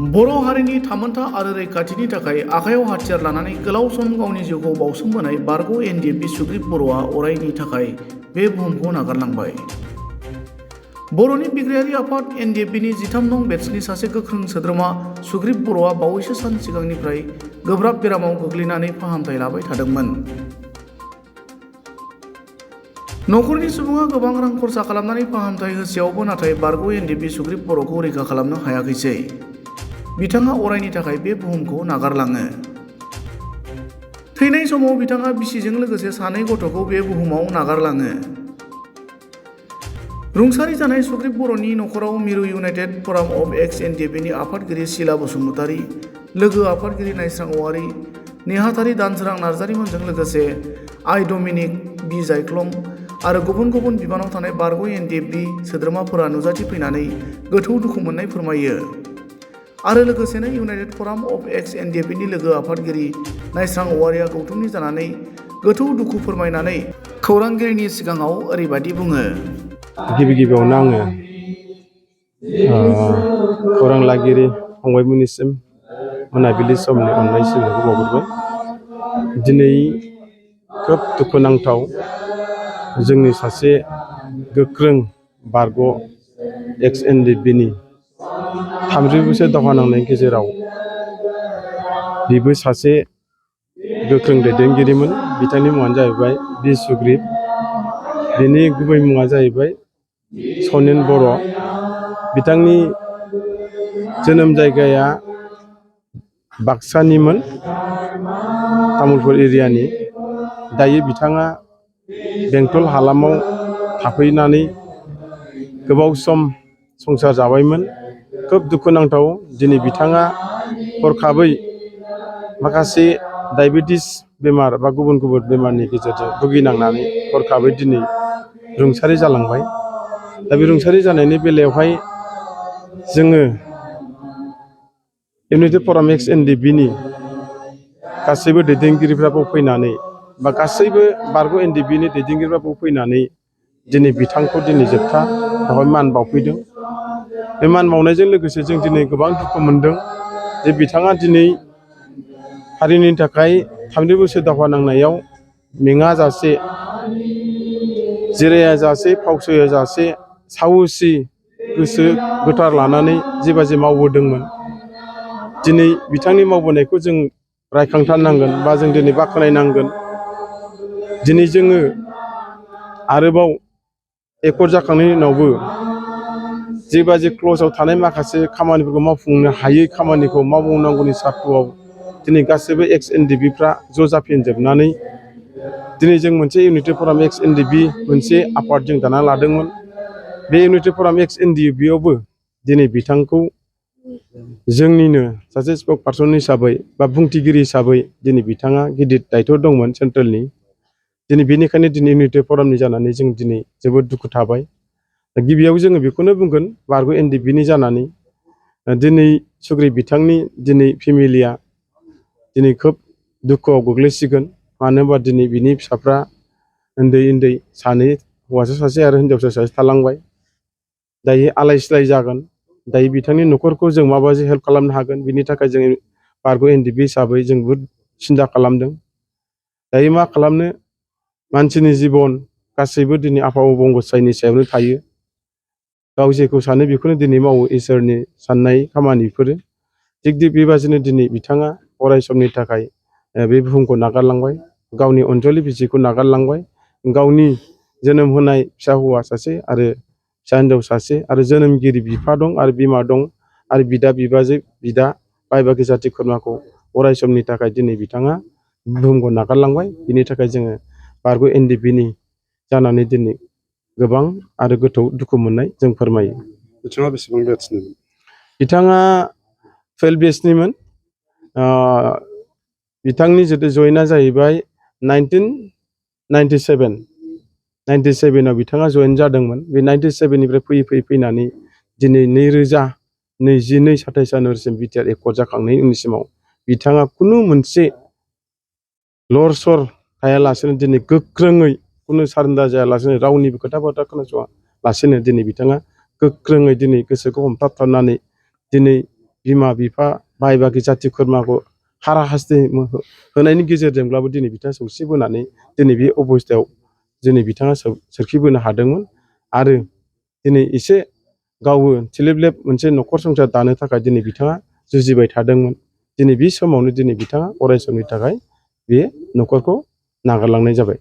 बर' हारिनि थामोनथा आरो रैखाथिनि थाखाय आखायाव हाथियार लानानै गोलाव सम गावनि जिउखौ बाउसोमबोनाय बारग' एनडिएफबि सुग्रीब बर'आ अरायनि थाखाय बे बुहुमखौ नागारलांबाय। बर'नि बिग्रायारि आफाद एनडिएफबिनि 13 नं बेटसनि सासे गोख्रों सोद्रोमा सुग्रीब बर'आ बावैसो सान सिगांनिफ्राय गोब्राब बेरामाव गोग्लैनानै फाहामथाय लाबाय थादोंमोन। नखरनि सुबुङा गोबां रां खरसा खालामनानै फाहामथाय होसेयावबो नाथाय बारग' एनडिएफबि सुग्रीब बर'खौ रैखा खालामनो हायाखैसै। बिथाङा अरायनि थाखाय बे बुहुमखौ नागारलाङो। थैनाय समाव बिथाङा बिसिजों लोगोसे 2 गथ'खौ बे बुहुमाव नागारलाङो। रुंसारि जानाय सुग्रीब बर'नि नखराव मिरु इउनाइटेड फराम अफ एक्स एनडिएफबिनि आफादगिरि शीला बसुमतारी, लोगो आफादगिरि नायस्रां औवारी, नेहाथारि दानसोरां नार्जारिमोनजों लोगोसे आइ डमिनिक बि जायख्लं आरो गुबुन गुबुन बिबानाव थानाय बारग' एनडिएफबि सोद्रोमाफोरा नुजाथिफैनानै गोथौ दुखु मोननाय फोरमायो। आरो लोगोसेनो इउनाइटेड फराम अफ एक्स एनडिएफबिनि लोगो आफादगिरि नायस्रां औवारीया गौथुमनि जानानै गोथौ दुखु फोरमायनानै खौरांगिरिनि सिगाङाव ओरैबादि बुङो। गिबि गिबियावनो आङो खौरां लागिरि फंबायमोननिसिम मोनाबिलि समनि अननाय सिबिनायखौ बावहरबाय। दिनै खोब दुखुनांथाव जोंनि सासे गोख्रों बारग' एक्स एनडिएफबिनि 30 बोसोर दावहा नांनायनि गेजेराव बेबो सासे गोख्रों दैदेनगिरिमोन। बिथांनि मुङानो जाहैबाय बि सुग्रीब। बिनि गुबै मुङा जाहैबाय सनिन बर'। बिथांनि जोनोम जायगाया बाक्सानिमोन, तामुलपुर एरियानि। दायो बिथाङा बेंटल हालामाव थाफैनानै गोबाव सम संसार जाबायमोन। खोब दुखुनांथाव दिनै बिथाङा हरखाबै माखासे डायबेटिस बेमार बा गुबुन गुबुन बेमारनि गेजेरजों भुगिनांनानै हरखाबै दिनै रुंसारि जालांबाय। दा बे रुंसारि जानायनि बेलायावहाय जोङो इउनाइटेड फराम एक्स एनडिएफबिनि गासैबो दैदेनगिरिफ्राबो फैनानै बा गासैबो बारग' एनडिएफबिनि दैदेनगिरिफ्राबो फैनानै दिनै बिथांखौ दिनै जोबथा बेवहाय मान बावफैदों। बे मान बावनायजों लोगोसे जों दिनै गोबां दुखु मोनदों जे बिथाङा दिनै हारिनि थाखाय 30 बोसोर दावहा नांनायाव मेङा जासे, जिराया जासे, फावसया जासे साहसि गोसो गोथार लानानै जेबाजे मावबोदोंमोन। दिनै बिथांनि मावबोनायखौ जों रायखांथारनांगोन बा जों दिनै बाख्नायनांगोन। दिनै जोङो आरोबाव एकर्ड जाखांनायनि उनावबो जेबाजे क्लजआव थानाय माखासे खामानिफोरखौ मावफुंनो हायै खामानिखौ मावनांगौनि सार्थ'आव दिनै गासैबो एक्स एनडिएफबिफ्रा ज' जाफिनजोबनानै दिनै जों मोनसे इउनाइटेड फराम एक्स एनडिएफबि मोनसे आफाद जों दाना लादोंमोन। बे इउनाइटेड फराम एक्स एनडिएफबियावबो दिनै बिथांखौ जोंनिनो सासे स्पक पार्सन हिसाबै बा बुंथिगिरि हिसाबै दिनै बिथाङा गिदिर दायथ' दंमोन सेन्ट्रेलनि। दिनै बेनिखायनो दिनै इउनाइटेड फरामनि जानानै जों दिनै जोबोद दुखु थाबाय। गिबियाव जोङो बेखौनो बुंगोन बारग' एनडिएफबिनि जानानै दिनै सुग्रीब बिथांनि दिनै फेमिलिया दिनै खोब दुखुआव गोग्लैसिगोन। मानो होनबा दिनै बिनि फिसाफ्रा उन्दै उन्दै सानै, हौवासा सासे आरो हिनजावसा सासे थालांबाय। दायो आलाय सिलाय जागोन। दायो बिथांनि न'खरखौ जों माबायदि हेल्प खालामनो हागोन बिनि थाखाय जों बारग' एनडिएफबि हिसाबै जों बहुद सिन्था खालामदों। दायो मा खालामनो, मानसिनि जिबन गासैबो दिनै आफा अबंगसायनि सायावनो थायो। गाव जेखौ सानो बेखौनो दिनै मावो, इसोरनि साननाय खामानिफोरो। थिग बेबादिनो दिनै बिथाङा अराय समनि थाखाय बे बुहुमखौ नागारलांबाय। गावनि अनजलि बिसिखौ नागारलांबाय। गावनि जोनोम होनाय फिसा हौवा सासे आरो फिसा हिनजाव सासे आरो जोनोमगिरि बिफा दं आरो बिमा दं आरो बिदा बिबाजै बिदा बाय बाहागि जाथि खुरमाखौ अराय समनि थाखाय दिनै बिथाङा बुहुमखौ नागारलांबाय। बिनि थाखाय जोङो बारग' एनडिएफबिनि जानानै दिनै गोबां आरो गोथौ दुखु मोननाय जों फोरमायो। बिथाङा बेसेबां बेट्सनिमोन? बिथाङा 12 बेट्सनिमोन। बिथांनि जितु जयेना जाहैबाय 1997 बिथाङा जयेन जादोंमोन। बे 97निफ्राय फैयै फैयै फैनानै दिनै 2022-27 जानुवारिसिम बिटिआर एकर्ड जाखांनायनि उननिसिमाव बिथाङा खुनु मोनसे लर सर थायालासेनो दिनै गोख्रोङै खुनु सारेन्डार जायालासेनो रावनिबो खोथा बाथ्रा खोनासङालासेनो दिनै बिथाङा गोख्रोङै दिनै गोसोखौ हमथाबथारनानै दिनै बिमा बिफा बाय बागि जाथि खुरमाखौ हारा हास्थि होनायनि गेजेरजोंब्लाबो दिनै बिथाङा सौसिबोनानै दिनै बे अबस्थायाव दिनै बिथाङा सोरखिबोनो हादोंमोन आरो दिनै एसे गावबो थिलेबलेब मोनसे न'खर संसार दानो थाखाय दिनै बिथाङा जुजिबाय थादोंमोन। दिनै बे समावनो दिनै बिथाङा अराय समनि थाखाय बे न'खरखौ नागारलांनाय जाबाय।